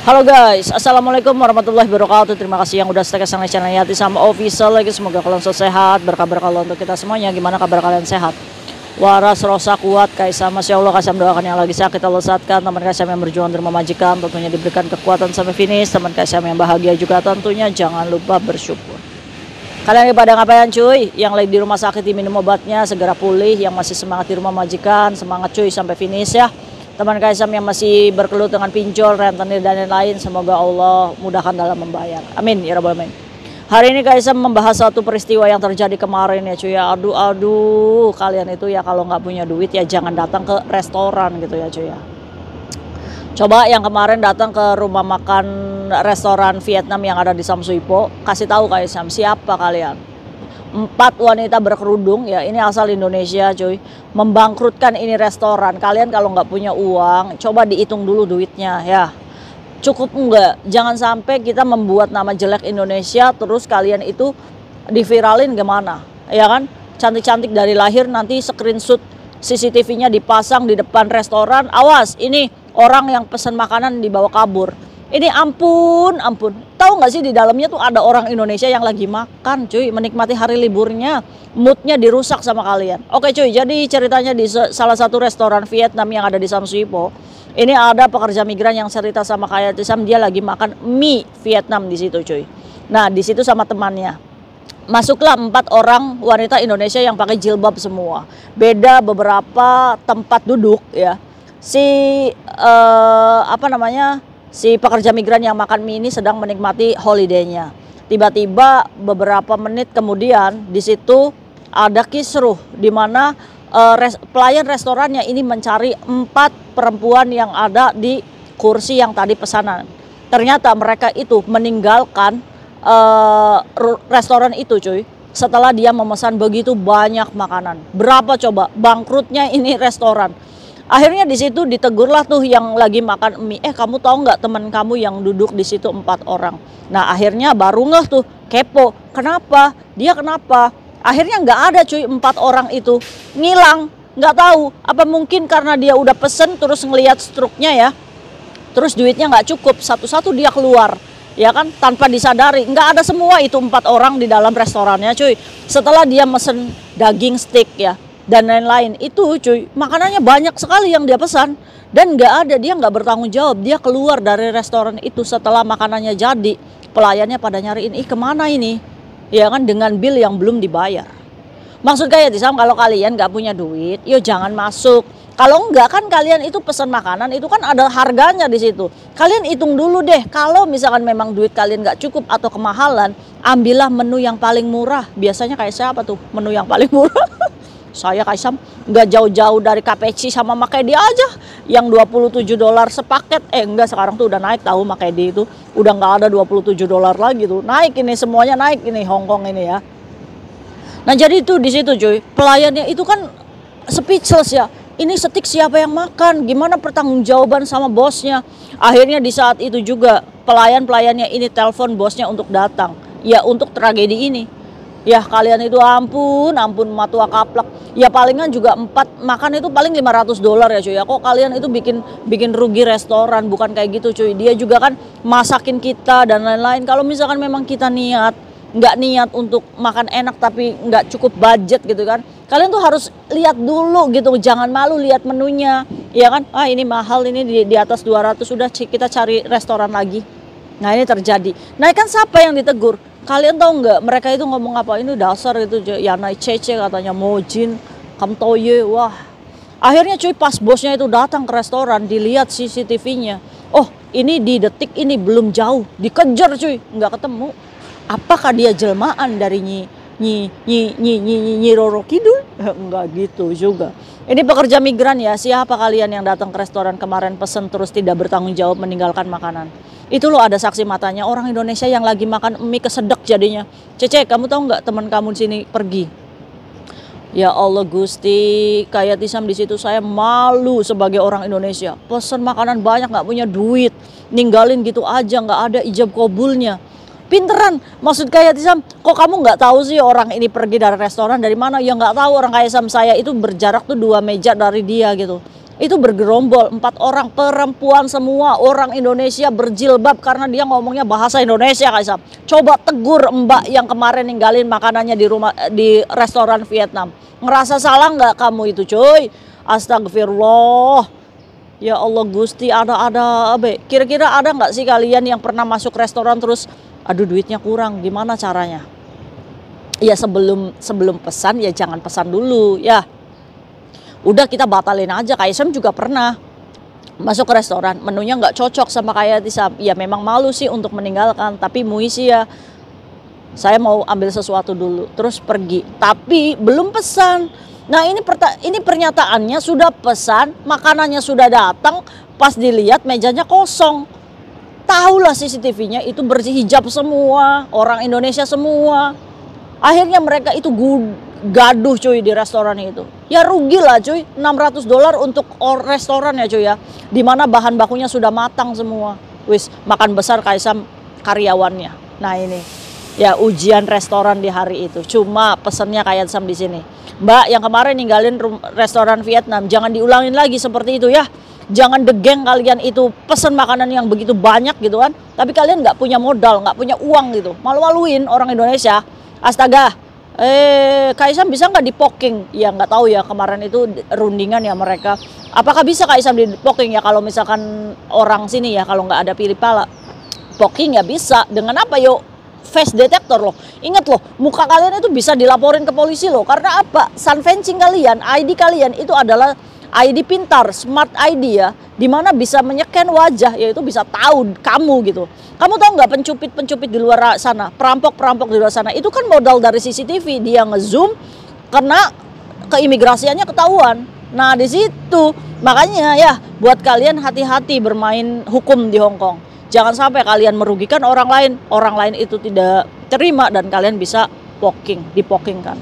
Halo guys, assalamualaikum warahmatullahi wabarakatuh. Terima kasih yang udah stay kesana channel Yati sama official lagi. Semoga kalian selalu sehat, berkabar kalau untuk kita semuanya. Gimana kabar kalian, sehat? Waras, rosa, kuat, kaisah, masya Allah. Kaisah doakan yang lagi sakit Allah sehatkan. Teman kaisah yang berjuang di rumah majikan tentunya diberikan kekuatan sampai finish. Teman kaisah yang bahagia juga tentunya jangan lupa bersyukur. Kalian lagi pada ngapain cuy? Yang lagi di rumah sakit diminum obatnya segera pulih. Yang masih semangat di rumah majikan semangat cuy sampai finish ya. Teman Kaisam yang masih berkeluh dengan pinjol, rentenir dan lain-lain, semoga Allah mudahkan dalam membayar. Amin ya rabbal alamin. Hari ini Kaisam membahas satu peristiwa yang terjadi kemarin ya cuy ya. Aduh, kalian itu ya kalau nggak punya duit ya jangan datang ke restoran gitu ya cuy ya. Coba yang kemarin datang ke rumah makan restoran Vietnam yang ada di Samsuipo, kasih tahu Kaisam siapa kalian. 4 wanita berkerudung ya, ini asal Indonesia cuy, membangkrutkan ini restoran. Kalian kalau nggak punya uang coba dihitung dulu duitnya ya, cukup enggak? Jangan sampai kita membuat nama jelek Indonesia terus kalian itu diviralin gimana ya kan, cantik-cantik dari lahir nanti screenshot CCTV-nya dipasang di depan restoran, awas ini orang yang pesan makanan dibawa kabur. Ini ampun, tahu nggak sih di dalamnya tuh ada orang Indonesia yang lagi makan cuy, menikmati hari liburnya, moodnya dirusak sama kalian. Oke cuy, jadi ceritanya di salah satu restoran Vietnam yang ada di Samsuipo, ini ada pekerja migran yang cerita sama kayak Tisam, dia lagi makan mie Vietnam di situ cuy. Nah di situ sama temannya, masuklah 4 orang wanita Indonesia yang pakai jilbab semua, beda beberapa tempat duduk ya. Si pekerja migran yang makan mie ini sedang menikmati holiday-nya. Tiba-tiba beberapa menit kemudian di situ ada kisruh di mana pelayan restorannya ini mencari 4 perempuan yang ada di kursi yang tadi pesanan. Ternyata mereka itu meninggalkan restoran itu cuy, setelah dia memesan begitu banyak makanan. Berapa coba bangkrutnya ini restoran? Akhirnya di situ ditegurlah tuh yang lagi makan mie. Kamu tahu nggak teman kamu yang duduk di situ 4 orang? Nah akhirnya baru ngeh tuh, kepo. Kenapa? Dia kenapa? Akhirnya nggak ada cuy 4 orang itu ngilang. Nggak tahu. Apa mungkin karena dia udah pesen terus ngelihat struknya ya. Terus duitnya nggak cukup. Satu-satu dia keluar. Ya kan? Tanpa disadari. Nggak ada semua itu 4 orang di dalam restorannya cuy. Setelah dia mesen daging steak ya dan lain-lain itu cuy, makanannya banyak sekali yang dia pesan dan nggak ada, dia nggak bertanggung jawab, dia keluar dari restoran itu setelah makanannya jadi. Pelayannya pada nyariin, kemana ini ya kan, dengan bill yang belum dibayar. Maksud kayak Tisam, kalau kalian nggak punya duit yo jangan masuk. Kalau enggak kan kalian itu pesan makanan itu kan ada harganya di situ, kalian hitung dulu deh. Kalau misalkan memang duit kalian nggak cukup atau kemahalan, ambillah menu yang paling murah. Biasanya kayak siapa tuh menu yang paling murah? Saya Kaisam nggak jauh-jauh dari KPC sama Makedi aja yang $27 sepaket. Enggak, sekarang tuh udah naik tahu, Makedi itu udah nggak ada $27 lagi tuh, naik ini semuanya naik ini Hongkong ini ya. Nah jadi itu di situ cuy, pelayannya itu kan speechless ya. Ini steak siapa yang makan, gimana pertanggungjawaban sama bosnya. Akhirnya di saat itu juga pelayannya ini telepon bosnya untuk datang ya untuk tragedi ini. Ya kalian itu ampun matua kaplak. Ya palingan juga 4 makan itu paling $500 ya cuy ya. Kok kalian itu bikin rugi restoran? Bukan kayak gitu cuy. Dia juga kan masakin kita dan lain-lain. Kalau misalkan memang kita nggak niat untuk makan enak tapi nggak cukup budget gitu kan, kalian tuh harus lihat dulu gitu. Jangan malu lihat menunya ya kan. Ini mahal, ini di atas 200, sudah kita cari restoran lagi. Nah ini terjadi. Nah kan siapa yang ditegur? Kalian tahu nggak mereka itu ngomong apa? Ini dasar itu ya naik cece katanya, mojin kamtoye. Wah akhirnya cuy pas bosnya itu datang ke restoran, dilihat CCTV-nya, oh ini di detik ini belum jauh, dikejar cuy, nggak ketemu. Apakah dia jelmaan dari Nyi Roro Kidul? Enggak gitu juga. Ini pekerja migran ya. Siapa kalian yang datang ke restoran kemarin pesen terus tidak bertanggung jawab meninggalkan makanan? Itu loh ada saksi matanya, orang Indonesia yang lagi makan mie kesedek jadinya. Cece, kamu tahu nggak teman kamu di sini pergi? Ya Allah Gusti, kayak Tisam di situ saya malu sebagai orang Indonesia. Pesen makanan banyak nggak punya duit, ninggalin gitu aja, nggak ada ijab kabulnya. Pinteran, maksud kayak Tisam, kok kamu nggak tahu sih orang ini pergi dari restoran dari mana? Ya nggak tahu, orang kayak Sam saya itu berjarak tuh 2 meja dari dia gitu. Itu bergerombol 4 orang perempuan semua, orang Indonesia berjilbab karena dia ngomongnya bahasa Indonesia Kaisam. Coba tegur mbak yang kemarin ninggalin makanannya di restoran Vietnam. Ngerasa salah nggak kamu itu cuy? Astagfirullah. Ya Allah Gusti, ada abe. Kira-kira ada nggak sih kalian yang pernah masuk restoran terus aduh duitnya kurang, gimana caranya? Ya sebelum pesan ya jangan pesan dulu ya. Udah kita batalin aja. Kak Isam juga pernah masuk ke restoran, menunya nggak cocok sama kayak Isam. Ya memang malu sih untuk meninggalkan, tapi muisi ya. Saya mau ambil sesuatu dulu, terus pergi. Tapi belum pesan. Nah ini pernyataannya sudah pesan, makanannya sudah datang, pas dilihat mejanya kosong. Tahulah CCTV-nya itu berhijab semua, orang Indonesia semua. Akhirnya mereka itu gaduh cuy di restoran itu. Ya rugi lah cuy, $600 untuk restoran ya cuy ya. Dimana bahan bakunya sudah matang semua. Wis makan besar Kaisam karyawannya. Nah ini ya ujian restoran di hari itu. Cuma pesennya Kaisam di sini. Mbak yang kemarin ninggalin restoran Vietnam, jangan diulangin lagi seperti itu ya. Jangan degeng kalian itu pesen makanan yang begitu banyak gitu kan. Tapi kalian nggak punya modal, nggak punya uang gitu. Malu-maluin orang Indonesia. Astaga. Kaisam bisa nggak dipoking? Ya nggak tahu ya, kemarin itu rundingan ya mereka. Apakah bisa Kaisam dipoking ya kalau misalkan orang sini ya, kalau nggak ada pilih pala? Poking ya bisa. Dengan apa yuk? Face detector loh. Ingat loh, muka kalian itu bisa dilaporin ke polisi loh. Karena apa? Sun fencing kalian, ID kalian itu adalah ID pintar, smart ID ya, dimana bisa menyeken wajah, yaitu bisa tahu kamu gitu. Kamu tahu nggak pencupit-pencupit di luar sana, perampok-perampok di luar sana, itu kan modal dari CCTV, dia ngezoom, karena keimigrasiannya ketahuan. Nah di situ, makanya ya buat kalian hati-hati bermain hukum di Hong Kong. Jangan sampai kalian merugikan orang lain itu tidak terima dan kalian bisa dipokingkan.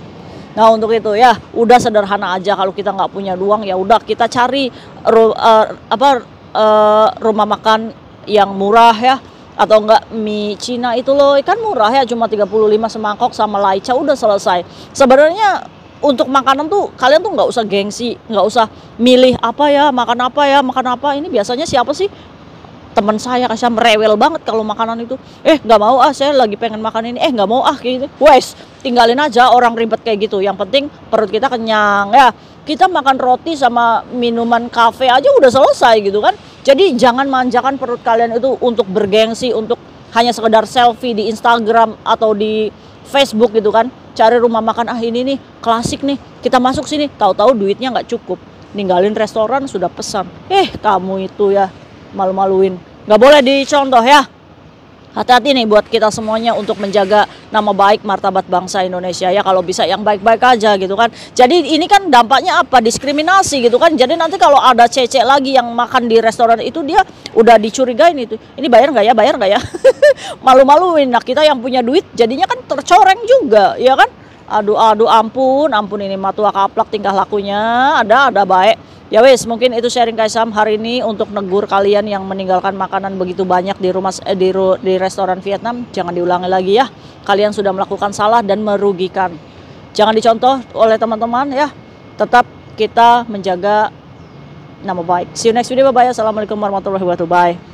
Nah untuk itu ya udah sederhana aja, kalau kita nggak punya uang ya udah kita cari rumah makan yang murah ya, atau enggak mie Cina itu loh kan murah ya, cuma 35 semangkok sama laica udah selesai. Sebenarnya untuk makanan tuh kalian tuh nggak usah gengsi, nggak usah milih makan apa. Ini biasanya siapa sih? Teman saya kasih merewel banget kalau makanan itu. Nggak mau saya lagi pengen makan ini. Nggak mau gitu. Wes, tinggalin aja orang ribet kayak gitu. Yang penting perut kita kenyang ya. Kita makan roti sama minuman kafe aja udah selesai gitu kan. Jadi jangan manjakan perut kalian itu untuk bergengsi, untuk hanya sekedar selfie di Instagram atau di Facebook gitu kan. Cari rumah makan ini nih klasik nih, kita masuk sini, tahu-tahu duitnya nggak cukup. Ninggalin restoran sudah pesan. Kamu itu ya malu-maluin. Nggak boleh dicontoh ya. Hati-hati nih buat kita semuanya untuk menjaga nama baik martabat bangsa Indonesia ya, kalau bisa yang baik-baik aja gitu kan. Jadi ini kan dampaknya apa? Diskriminasi gitu kan. Jadi nanti kalau ada cece lagi yang makan di restoran itu, dia udah dicurigain itu. Ini bayar nggak ya? Malu-maluin. Nah kita yang punya duit jadinya kan tercoreng juga ya kan. Aduh ampun ini matua kaplak tingkah lakunya ada baik. Ya wes, mungkin itu sharing Kaisam hari ini untuk negur kalian yang meninggalkan makanan begitu banyak di restoran Vietnam. Jangan diulangi lagi ya. Kalian sudah melakukan salah dan merugikan. Jangan dicontoh oleh teman-teman ya. Tetap kita menjaga nama baik. See you next video, bye bye. Assalamualaikum warahmatullahi wabarakatuh. Bye.